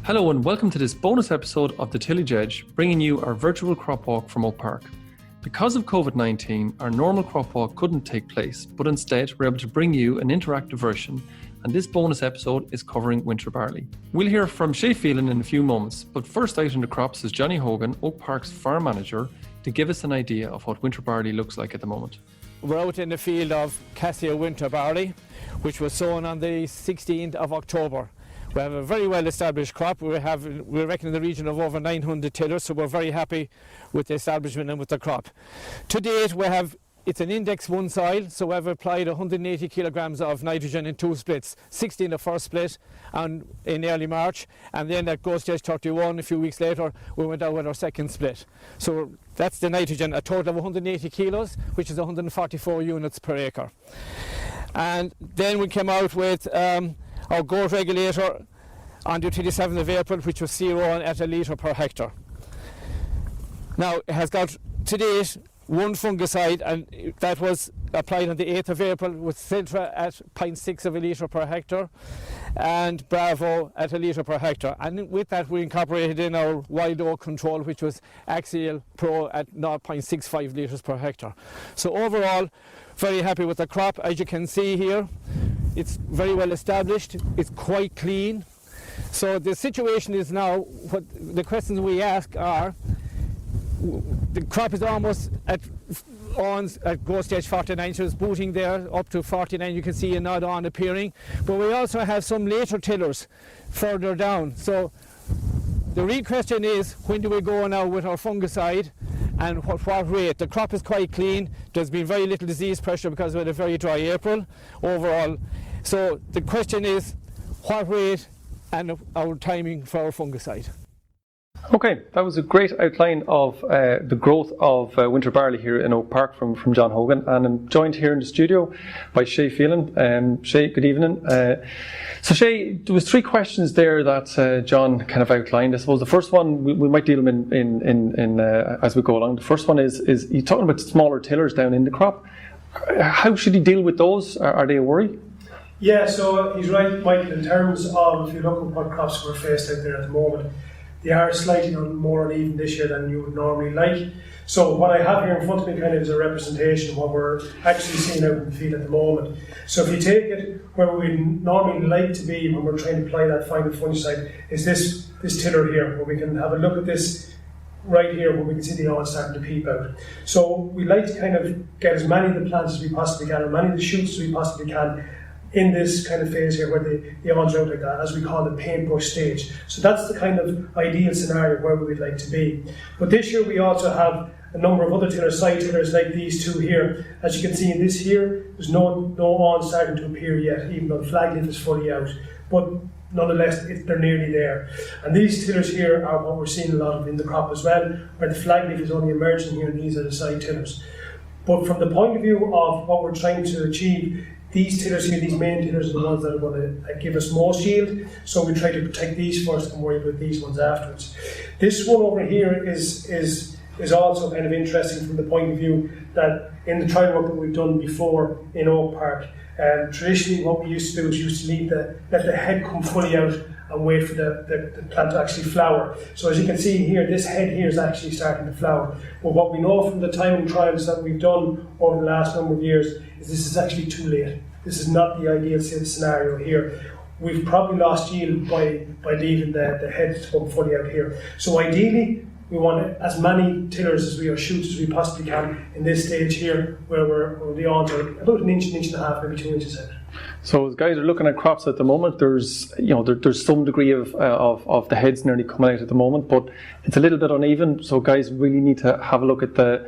Hello and welcome to this bonus episode of the Tillage Edge, bringing you our virtual crop walk from Oak Park. Because of COVID-19, our normal crop walk couldn't take place, but instead we're able to bring you an interactive version, and this bonus episode is covering winter barley. We'll hear from Shay Phelan in a few moments, but first out in the crops is Johnny Hogan, Oak Park's farm manager, to give us an idea of what winter barley looks like at the moment. We're out in the field of Cassia winter barley, which was sown on the 16th of October. We have a very well established crop. We reckon in the region of over 900 tillers, so we're very happy with the establishment and with the crop. To date, it's an index 1 soil, so we've applied 180 kilograms of nitrogen in 2 splits, 60 in the first split and in early March, and then at Go Stage 31 a few weeks later we went out with our second split. So that's the nitrogen, a total of 180 kilos, which is 144 units per acre. And then we came out with our growth regulator on the 27th of April, which was 0 at a litre per hectare. Now it has got to date 1 fungicide, and that was applied on the 8th of April with Siltra at 0.6 of a litre per hectare and Bravo at a litre per hectare. And with that we incorporated in our wild oak control, which was Axial Pro at 0.65 litres per hectare. So overall, very happy with the crop. As you can see here, it's very well established, it's quite clean. So the situation is now, what the questions we ask are, the crop is almost at growth stage 49, so it's booting there up to 49. You can see a nod on appearing, but we also have some later tillers further down. So the real question is, when do we go now with our fungicide and what rate? The crop is quite clean. There's been very little disease pressure because we had a very dry April overall. So the question is, what rate and our timing for our fungicide. Okay, that was a great outline of the growth of winter barley here in Oak Park from John Hogan, and I'm joined here in the studio by Shay Phelan. Shay, good evening. So Shay, there was 3 questions there that John kind of outlined. I suppose the first one we might deal them in as we go along. The first one is you're talking about smaller tillers down in the crop. How should he deal with those? Are they a worry? Yeah, so he's right, Michael, in terms of, if you look at what crops we're faced out there at the moment, they are slightly more uneven this year than you would normally like. So what I have here in front of me kind of is a representation of what we're actually seeing out in the field at the moment. So if you take it where we normally like to be when we're trying to apply that final fungicide, is this tiller here, where we can have a look at this right here, where we can see the awns starting to peep out. So we like to kind of get as many of the plants as we possibly can, or many of the shoots as we possibly can, in this kind of phase here where the awns are out like that, as we call the paintbrush stage. So that's the kind of ideal scenario where we would like to be. But this year we also have a number of other tillers, side tillers like these 2 here. As you can see in this here, there's no awns starting to appear yet, even though the flag leaf is fully out. But nonetheless, they're nearly there. And these tillers here are what we're seeing a lot of in the crop as well, where the flag leaf is only emerging here, and these are the side tillers. But from the point of view of what we're trying to achieve, these tillers here, these main tillers, are the ones that are going to give us most yield, so we try to protect these first and worry about these ones afterwards. This one over here is also kind of interesting from the point of view that in the trial work that we've done before in Oak Park, traditionally what we used to do is let the head come fully out and wait for the plant to actually flower. So as you can see here, this head here is actually starting to flower. But what we know from the timing trials that we've done over the last number of years is this is actually too late. This is not the ideal scenario here. We've probably lost yield by leaving the head to come fully out here. So ideally, we want as many tillers as we are shoots as we possibly can in this stage here, where the awns are about an inch and a half, maybe 2 inches out. So as guys are looking at crops at the moment, there's some degree of the heads nearly coming out at the moment, but it's a little bit uneven. So guys really need to have a look at the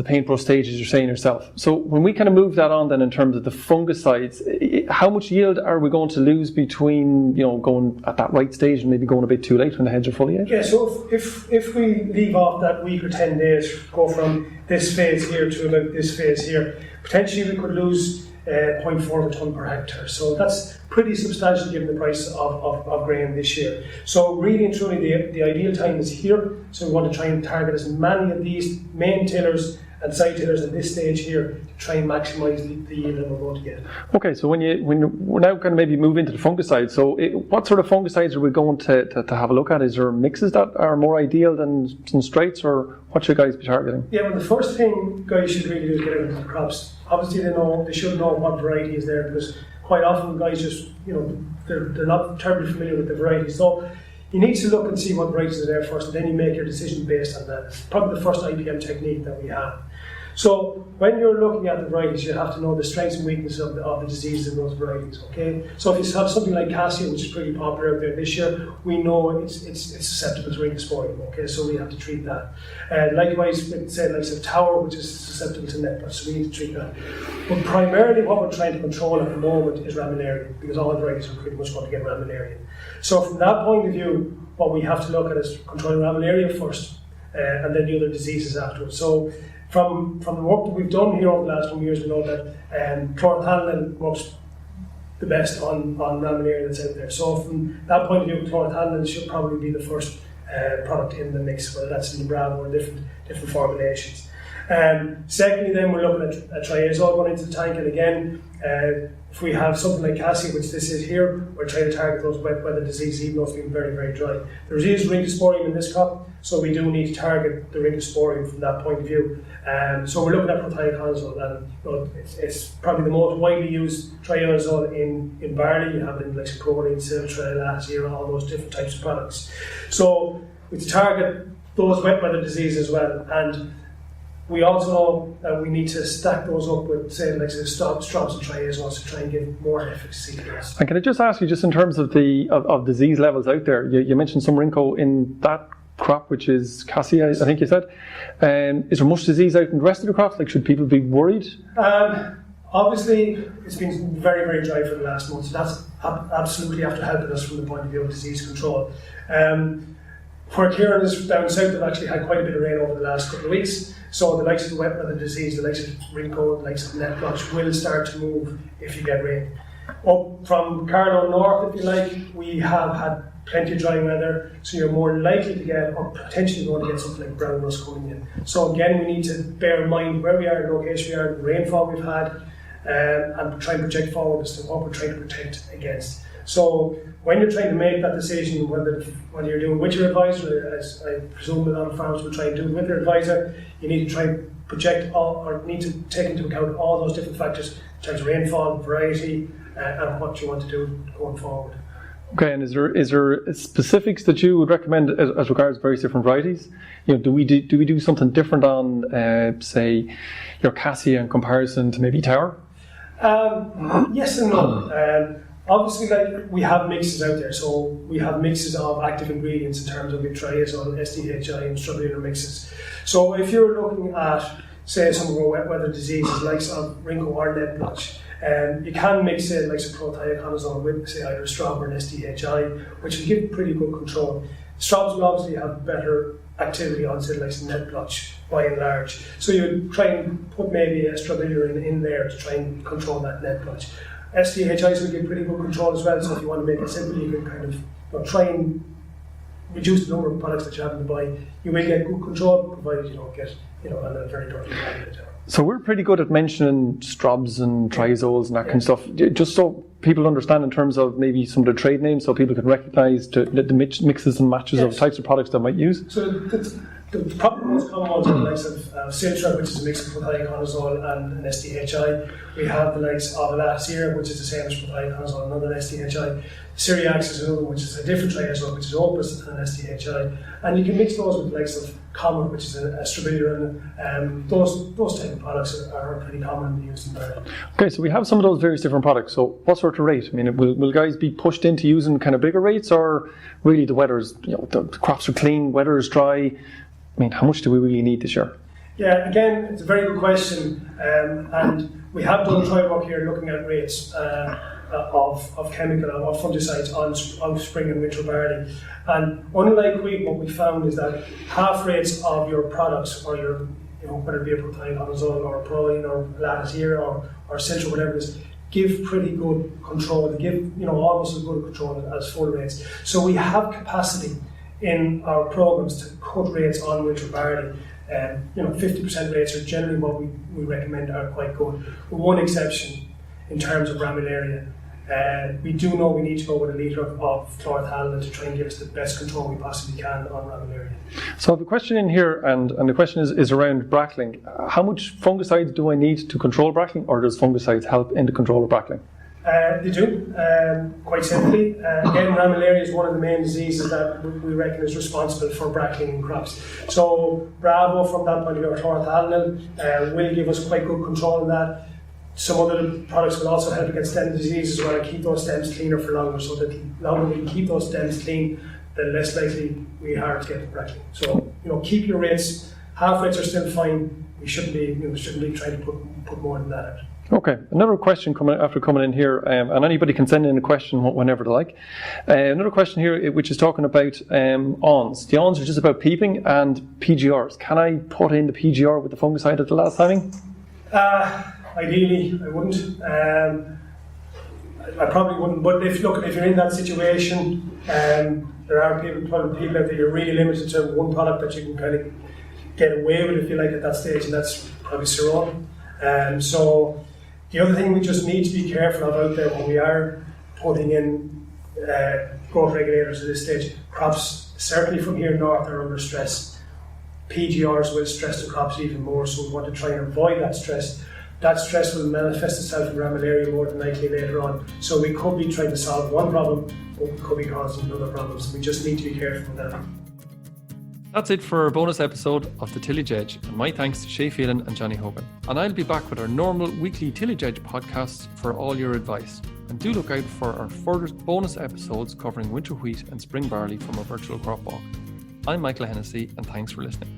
paintbrush stage, as you're saying yourself. So when we kind of move that on then in terms of the fungicides, how much yield are we going to lose between going at that right stage and maybe going a bit too late when the heads are fully out? Yeah, so if we leave off that week or 10 days, go from this phase here to about this phase here, potentially we could lose 0.4 of a tonne per hectare. So that's pretty substantial given the price of grain this year. So really and truly the ideal time is here. So we want to try and target as many of these main tillers and side tillers at this stage here to try and maximise the yield that we're going to get. Okay, so when we're now going to maybe move into the fungicides, so what sort of fungicides are we going to have a look at? Is there mixes that are more ideal than straights, or what should guys be targeting? Yeah, well, the first thing guys should really do is get out of the crops. Obviously, they should know what variety is there, because quite often guys just, they're not terribly familiar with the variety. So you need to look and see what varieties are there first, and then you make your decision based on that. It's probably the first IPM technique that we have. So when you're looking at the varieties, you have to know the strengths and weaknesses of the diseases in those varieties. Okay, so if you have something like cassia, which is pretty popular out there this year, we know it's susceptible to ringosporium. Okay, so we have to treat that. Likewise, with say like tower, which is susceptible to net blotch, so we need to treat that. But primarily, what we're trying to control at the moment is raminaria, because all the varieties are pretty much going to get raminaria. So from that point of view, what we have to look at is controlling raminaria first, and then the other diseases afterwards. So from the work that we've done here over the last 2 years, we know that chlorothalonil works the best on raminaria that's out there. So from that point of view, chlorothalonil should probably be the first product in the mix, whether that's in the Bravo or different formulations. Secondly, then we're looking at triazole going into the tank, and again, if we have something like cassia, which this is here, we're trying to target those wet weather diseases, even though it's been very, very dry. There is ringosporium in this crop, so we do need to target the ringosporium from that point of view. So we're looking at prothioconazole, and it's probably the most widely used triazole in barley. You have it in like proline, Siltra, Lazia, all those different types of products. So we target those wet weather diseases as well, and we also know that we need to stack those up with, say, like straws and triazoles to try and give more efficacy to those. And can I just ask you, just in terms of of disease levels out there, you mentioned some rinco in that crop, which is cassia, I think you said. Is there much disease out in the rest of the crops? Like, should people be worried? Obviously, it's been very, very dry for the last month, so that's absolutely after helping us from the point of view of disease control. Where Kieran is down south, they've actually had quite a bit of rain over the last couple of weeks. So the likes of the wet weather disease, the likes of rinco, the likes of net blotch will start to move if you get rain. Up from Carlow North, if you like, we have had plenty of dry weather, so you're more likely to get, or potentially going to get something like brown rust coming in. So again, we need to bear in mind where we are, the location we are, the rainfall we've had, and try and project forward as to what we're trying to protect against. So when you're trying to make that decision, whether you're doing with your advisor, as I presume a lot of farmers will try and do with their advisor, you need to try and project or need to take into account all those different factors in terms of rainfall, variety, and what you want to do going forward. Okay, and is there specifics that you would recommend as regards various different varieties? Do we do something different on, say, your cassia in comparison to maybe tower? Yes and no. Obviously, like, we have mixes out there, so we have mixes of active ingredients in terms of triazole, SDHI, and strubilular mixes. So if you're looking at, say, some of our wet weather diseases, like some rinco or net blotch, you can mix it like some prothioconazole with, say, either strab or an SDHI, which will give pretty good control. Strabs will obviously have better activity on, say, like some net blotch by and large. So you try and put maybe a strubilular in there to try and control that net blotch. SDHIs will give pretty good control as well, so if you want to make it simple, you can kind of try and reduce the number of products that you have in the buy. You will get good control, provided you don't get a very dirty environment. So we're pretty good at mentioning strobs and triazoles and that kind of stuff, just so people understand in terms of maybe some of the trade names, so people can recognise the mixes and matches of types of products they might use. So the probably most common ones are the likes of Siltra, which is a mix of prothioconazole and an SDHI. We have the likes of Lazia, which is the same as prothioconazole, another SDHI. Tyagasc is another one, which is a different triazole, which is opus and an SDHI. And you can mix those with the likes of Comet, which is a strubilular, and those type of products are pretty commonly used in barley. Okay, so we have some of those various different products. So what sort of rate? I mean, will guys be pushed into using kind of bigger rates, or really the weather's, the crops are clean, weather is dry? I mean, how much do we really need this year? Yeah, again, it's a very good question, and we have done trial work here looking at rates of chemical and of fungicides on spring and winter barley. And unlike wheat, what we found is that half rates of your products, or your, whether it be a prothioconazole or a proline or Lazia or Siltra, whatever it is, give pretty good control. They give almost as good control as full rates. So we have capacity in our programs to cut rates on winter barley. 50% rates are generally what we recommend are quite good. With one exception in terms of ramularia. We do know we need to go with a litre of chlorothalonil to try and give us the best control we possibly can on ramularia. So the question in here, and the question is around brackling. How much fungicides do I need to control brackling, or does fungicides help in the control of brackling? They do, quite simply. Again, ramularia is one of the main diseases that we reckon is responsible for brackling in crops. So Bravo, from that point of view, or chlorothalonil, will give us quite good control on that. Some other products will also help against stem disease as well and keep those stems cleaner for longer, so that the longer we keep those stems clean, the less likely we are to get brackling. So, keep your rates. Half rates are still fine. We shouldn't be trying to put more than that out. Okay, another question coming in here, and anybody can send in a question whenever they like. Another question here, which is talking about awns. The awns are just about peeping and PGRs. Can I put in the PGR with the fungicide at the last timing? Ideally, I wouldn't. I probably wouldn't. But if you're in that situation, there are people out there, you're really limited to one product that you can kind of get away with, if you like, at that stage, and that's probably Ceron. So the other thing we just need to be careful of out there when we are putting in growth regulators at this stage, crops certainly from here north are under stress. PGRs will stress the crops even more, so we want to try and avoid that stress. That stress will manifest itself in ramularia more than likely later on. So we could be trying to solve one problem, but we could be causing another problem. So we just need to be careful with that. That's it for our bonus episode of the Tillage Edge, and my thanks to Shay Phelan and Johnny Hogan. And I'll be back with our normal weekly Tillage Edge podcasts for all your advice. And do look out for our further bonus episodes covering winter wheat and spring barley from our virtual crop walk. I'm Michael Hennessy, and thanks for listening.